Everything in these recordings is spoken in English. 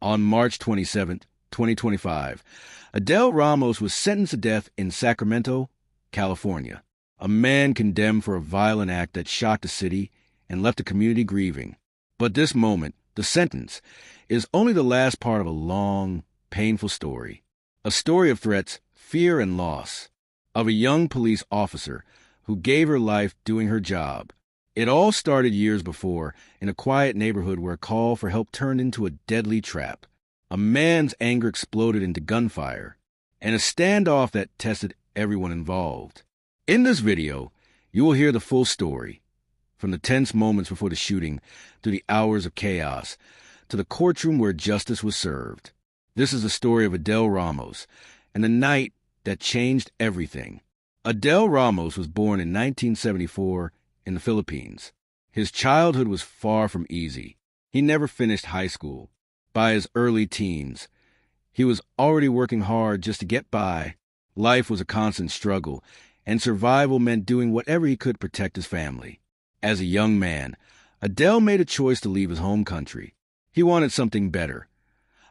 On March 27, 2025, Adel Ramos was sentenced to death in Sacramento, California. A man condemned for a violent act that shocked the city and left the community grieving. But this moment, the sentence, is only the last part of a long, painful story. A story of threats, fear, and loss. Of a young police officer who gave her life doing her job. It all started years before in a quiet neighborhood where a call for help turned into a deadly trap. A man's anger exploded into gunfire, and a standoff that tested everyone involved. In this video, you will hear the full story, from the tense moments before the shooting to the hours of chaos, to the courtroom where justice was served. This is the story of Adel Ramos and the night that changed everything. Adel Ramos was born in 1974 in the Philippines. His childhood was far from easy. He never finished high school. By his early teens, he was already working hard just to get by. Life was a constant struggle, and survival meant doing whatever he could to protect his family. As a young man, Adel made a choice to leave his home country. He wanted something better,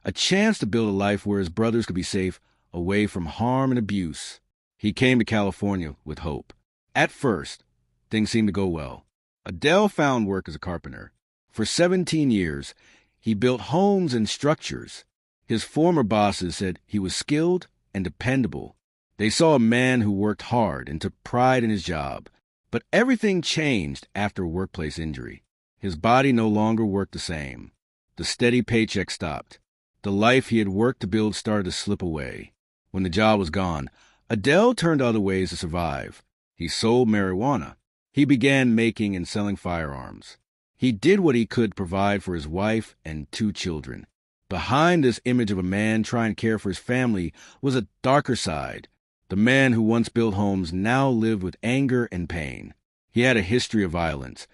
a chance to build a life where his brothers could be safe away from harm and abuse. He came to California with hope. At first, things seemed to go well. Adel found work as a carpenter. For 17 years, he built homes and structures. His former bosses said he was skilled and dependable. They saw a man who worked hard and took pride in his job. But everything changed after a workplace injury. His body no longer worked the same. The steady paycheck stopped. The life he had worked to build started to slip away. When the job was gone, Adel turned to other ways to survive. He sold marijuana. He began making and selling firearms. He did what he could to provide for his wife and 2 children. Behind this image of a man trying to care for his family was a darker side. The man who once built homes now lived with anger and pain. He had a history of violence,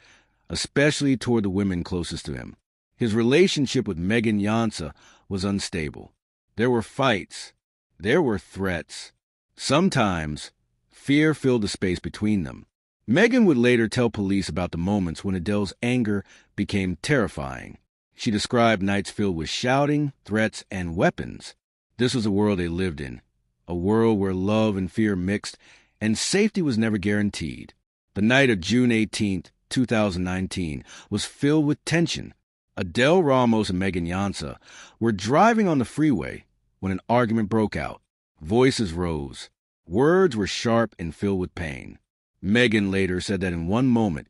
especially toward the women closest to him. His relationship with Megan Yansa was unstable. There were fights. There were threats. Sometimes, fear filled the space between them. Megan would later tell police about the moments when Adel's anger became terrifying. She described nights filled with shouting, threats, and weapons. This was the world they lived in, a world where love and fear mixed, and safety was never guaranteed. The night of June 18, 2019, was filled with tension. Adel Ramos and Megan Yansa were driving on the freeway when an argument broke out. Voices rose. Words were sharp and filled with pain. Megan later said that in one moment,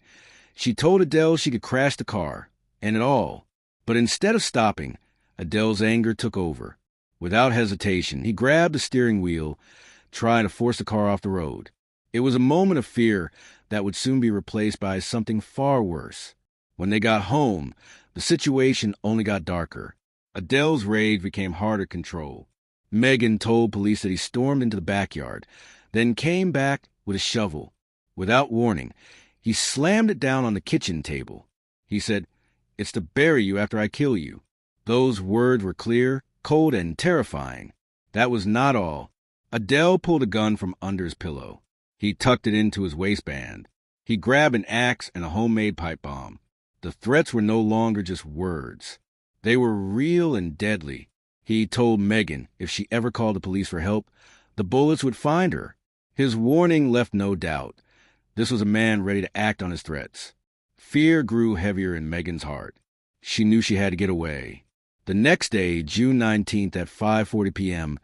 she told Adel she could crash the car, end it all. But instead of stopping, Adel's anger took over. Without hesitation, he grabbed the steering wheel, trying to force the car off the road. It was a moment of fear that would soon be replaced by something far worse. When they got home, the situation only got darker. Adel's rage became harder to control. Megan told police that he stormed into the backyard, then came back with a shovel. Without warning, he slammed it down on the kitchen table. He said, "It's to bury you after I kill you." Those words were clear, cold, and terrifying. That was not all. Adel pulled a gun from under his pillow. He tucked it into his waistband. He grabbed an axe and a homemade pipe bomb. The threats were no longer just words. They were real and deadly. He told Megan if she ever called the police for help, the bullets would find her. His warning left no doubt. This was a man ready to act on his threats. Fear grew heavier in Megan's heart. She knew she had to get away. The next day, June 19th at 5:40 p.m.,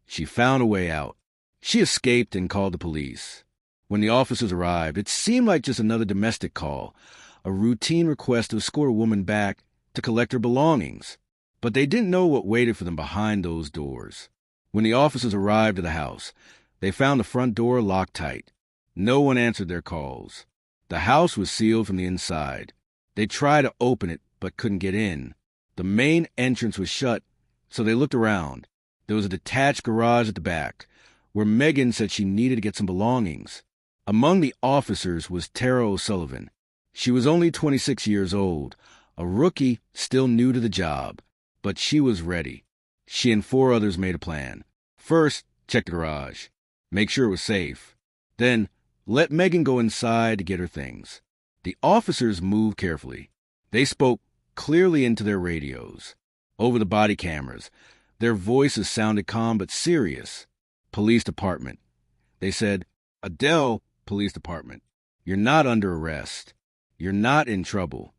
she found a way out. She escaped and called the police. When the officers arrived, it seemed like just another domestic call, a routine request to escort a woman back to collect her belongings. But they didn't know what waited for them behind those doors. When the officers arrived at the house, they found the front door locked tight. No one answered their calls. The house was sealed from the inside. They tried to open it, but couldn't get in. The main entrance was shut, so they looked around. There was a detached garage at the back, where Megan said she needed to get some belongings. Among the officers was Tara O'Sullivan. She was only 26 years old, a rookie still new to the job, but she was ready. She and 4 others made a plan. First, check the garage. Make sure it was safe. Then, let Megan go inside to get her things. The officers moved carefully. They spoke clearly into their radios. over the body cameras. Their voices sounded calm but serious. Police department. They said, "Adel, police department, you're not under arrest. You're not in trouble."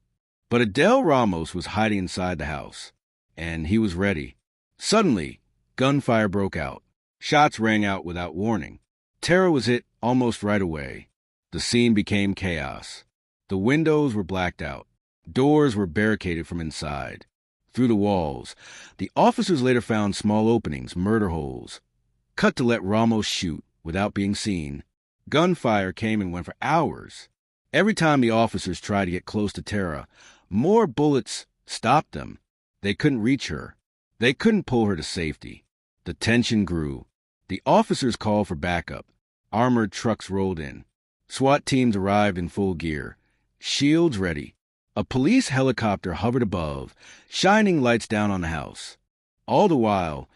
But Adel Ramos was hiding inside the house, and he was ready. Suddenly, gunfire broke out. Shots rang out without warning. Terror was hit almost right away. The scene became chaos. The windows were blacked out. Doors were barricaded from inside. Through the walls, the officers later found small openings, murder holes. Cut to let Ramos shoot without being seen. Gunfire came and went for hours. Every time the officers tried to get close to Tara, more bullets stopped them. They couldn't reach her. They couldn't pull her to safety. The tension grew. The officers called for backup. Armored trucks rolled in. SWAT teams arrived in full gear, shields ready. A police helicopter hovered above, shining lights down on the house. All the while,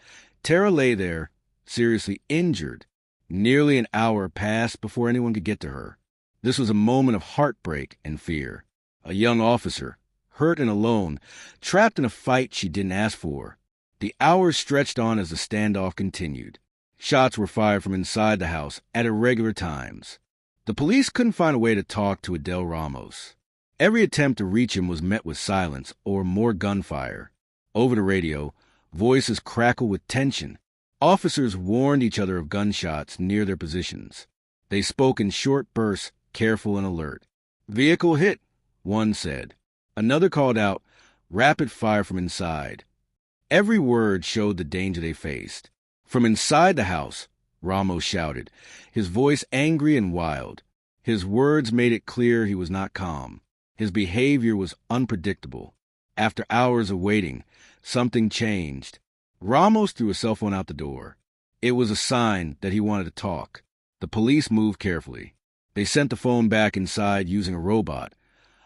Tara lay there, seriously injured. Nearly an hour passed before anyone could get to her. This was a moment of heartbreak and fear. A young officer, hurt and alone, trapped in a fight she didn't ask for. The hours stretched on as the standoff continued. Shots were fired from inside the house at irregular times. The police couldn't find a way to talk to Adel Ramos. Every attempt to reach him was met with silence or more gunfire. Over the radio, voices crackled with tension. Officers warned each other of gunshots near their positions. They spoke in short bursts, careful and alert. "Vehicle hit," one said. Another called out, "Rapid fire from inside." Every word showed the danger they faced. From inside the house, Ramos shouted, his voice angry and wild. His words made it clear he was not calm. His behavior was unpredictable. After hours of waiting, something changed. Ramos threw his cell phone out the door. It was a sign that he wanted to talk. The police moved carefully. They sent the phone back inside using a robot,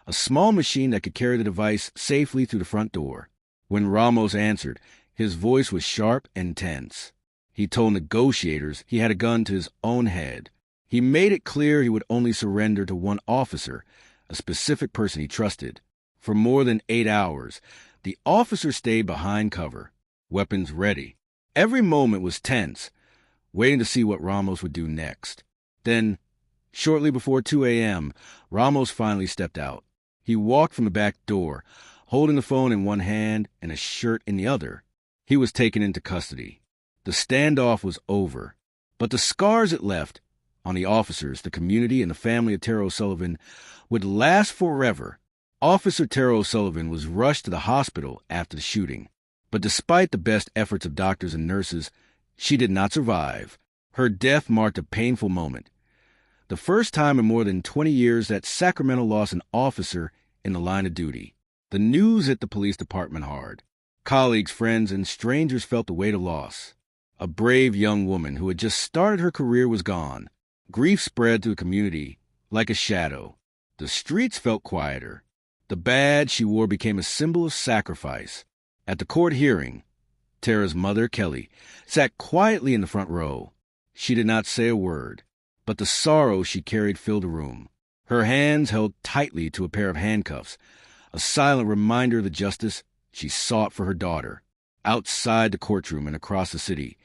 a small machine that could carry the device safely through the front door. When Ramos answered, his voice was sharp and tense. He told negotiators he had a gun to his own head. He made it clear he would only surrender to one officer, a specific person he trusted. For more than 8 hours, the officer stayed behind cover, weapons ready. Every moment was tense, waiting to see what Ramos would do next. Then, shortly before 2 a.m., Ramos finally stepped out. He walked from the back door, holding the phone in one hand and a shirt in the other. He was taken into custody. The standoff was over, but the scars it left on the officers, the community, and the family of Tara O'Sullivan would last forever. Officer Tara O'Sullivan was rushed to the hospital after the shooting, but despite the best efforts of doctors and nurses, she did not survive. Her death marked a painful moment. The first time in more than 20 years that Sacramento lost an officer in the line of duty. The news hit the police department hard. Colleagues, friends, and strangers felt the weight of loss. A brave young woman who had just started her career was gone. Grief spread through the community like a shadow. The streets felt quieter. The badge she wore became a symbol of sacrifice. At the court hearing, Tara's mother, Kelly, sat quietly in the front row. She did not say a word, but the sorrow she carried filled the room. Her hands held tightly to a pair of handcuffs, a silent reminder of the justice she sought for her daughter. Outside the courtroom and across the city,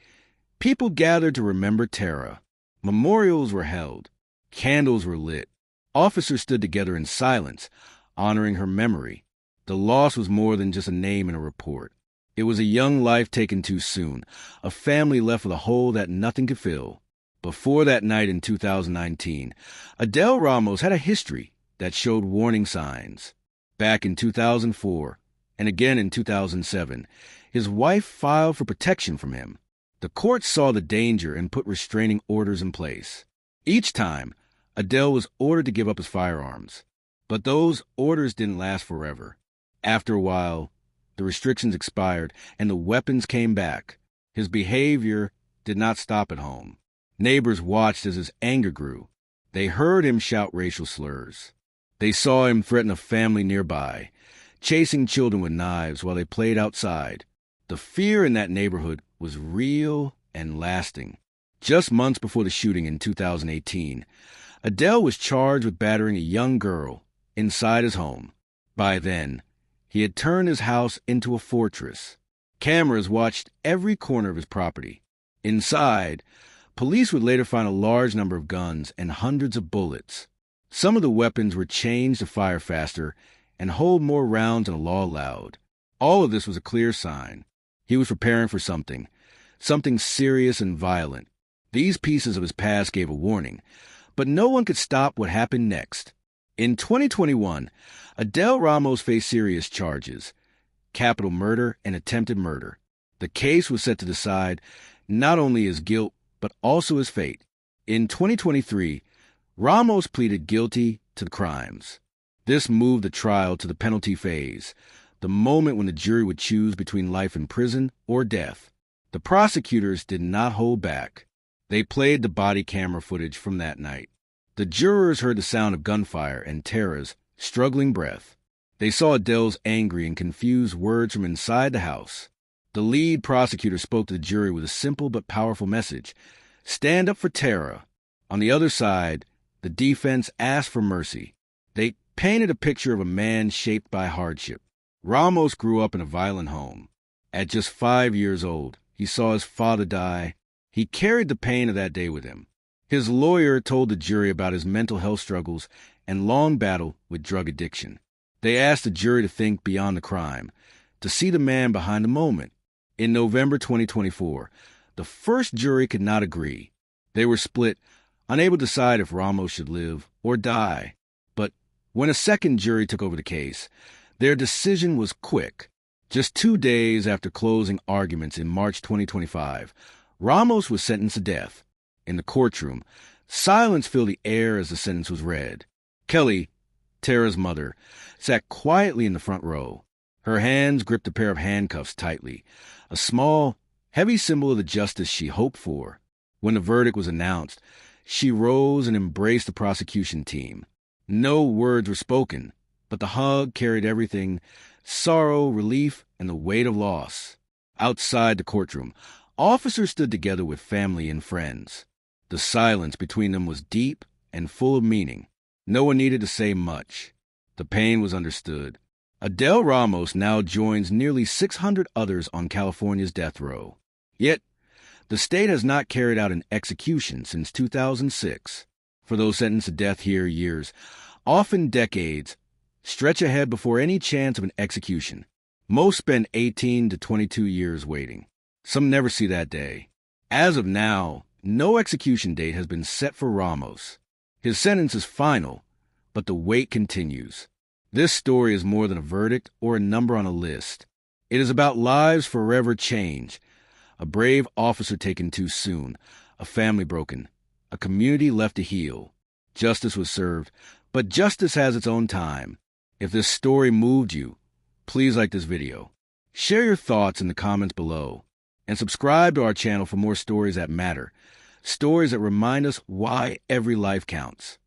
people gathered to remember Tara. Memorials were held. Candles were lit. Officers stood together in silence, honoring her memory. The loss was more than just a name in a report. It was a young life taken too soon, a family left with a hole that nothing could fill. Before that night in 2019, Adel Ramos had a history that showed warning signs. Back in 2004, and again in 2007, his wife filed for protection from him. The court saw the danger and put restraining orders in place. Each time, Adel was ordered to give up his firearms. But those orders didn't last forever. After a while, the restrictions expired and the weapons came back. His behavior did not stop at home. Neighbors watched as his anger grew. They heard him shout racial slurs. They saw him threaten a family nearby, chasing children with knives while they played outside. The fear in that neighborhood was real and lasting. Just months before the shooting in 2018, Adel was charged with battering a young girl inside his home. By then, he had turned his house into a fortress. Cameras watched every corner of his property. Inside, police would later find a large number of guns and hundreds of bullets. Some of the weapons were changed to fire faster and hold more rounds than the law allowed. All of this was a clear sign. He was preparing for something serious and violent. These pieces of his past gave a warning, but no one could stop what happened next. In 2021, Adel Ramos faced serious charges: capital murder and attempted murder. The case was set to decide not only his guilt, but also his fate. In 2023, Ramos pleaded guilty to the crimes. This moved the trial to the penalty phase, the moment when the jury would choose between life in prison or death. The prosecutors did not hold back. They played the body camera footage from that night. The jurors heard the sound of gunfire and Tara's struggling breath. They saw Adel's angry and confused words from inside the house. The lead prosecutor spoke to the jury with a simple but powerful message: stand up for Tara. On the other side, the defense asked for mercy. They painted a picture of a man shaped by hardship. Ramos grew up in a violent home. At just 5 years old, he saw his father die. He carried the pain of that day with him. His lawyer told the jury about his mental health struggles and long battle with drug addiction. They asked the jury to think beyond the crime, to see the man behind the moment. In November 2024, the first jury could not agree. They were split, unable to decide if Ramos should live or die. But when a second jury took over the case, their decision was quick. Just 2 days after closing arguments in March 2025, Ramos was sentenced to death. In the courtroom, silence filled the air as the sentence was read. Kelly, Tara's mother, sat quietly in the front row. Her hands gripped a pair of handcuffs tightly, a small, heavy symbol of the justice she hoped for. When the verdict was announced, she rose and embraced the prosecution team. No words were spoken, but the hug carried everything: sorrow, relief, and the weight of loss. Outside the courtroom, officers stood together with family and friends. The silence between them was deep and full of meaning. No one needed to say much. The pain was understood. Adel Ramos now joins nearly 600 others on California's death row. Yet, the state has not carried out an execution since 2006. For those sentenced to death here, years, often decades, stretch ahead before any chance of an execution. Most spend 18 to 22 years waiting. Some never see that day. As of now, no execution date has been set for Ramos. His sentence is final, but the wait continues. This story is more than a verdict or a number on a list. It is about lives forever changed. A brave officer taken too soon, a family broken, a community left to heal. Justice was served, but justice has its own time. If this story moved you, please like this video. Share your thoughts in the comments below. And subscribe to our channel for more stories that matter. Stories that remind us why every life counts.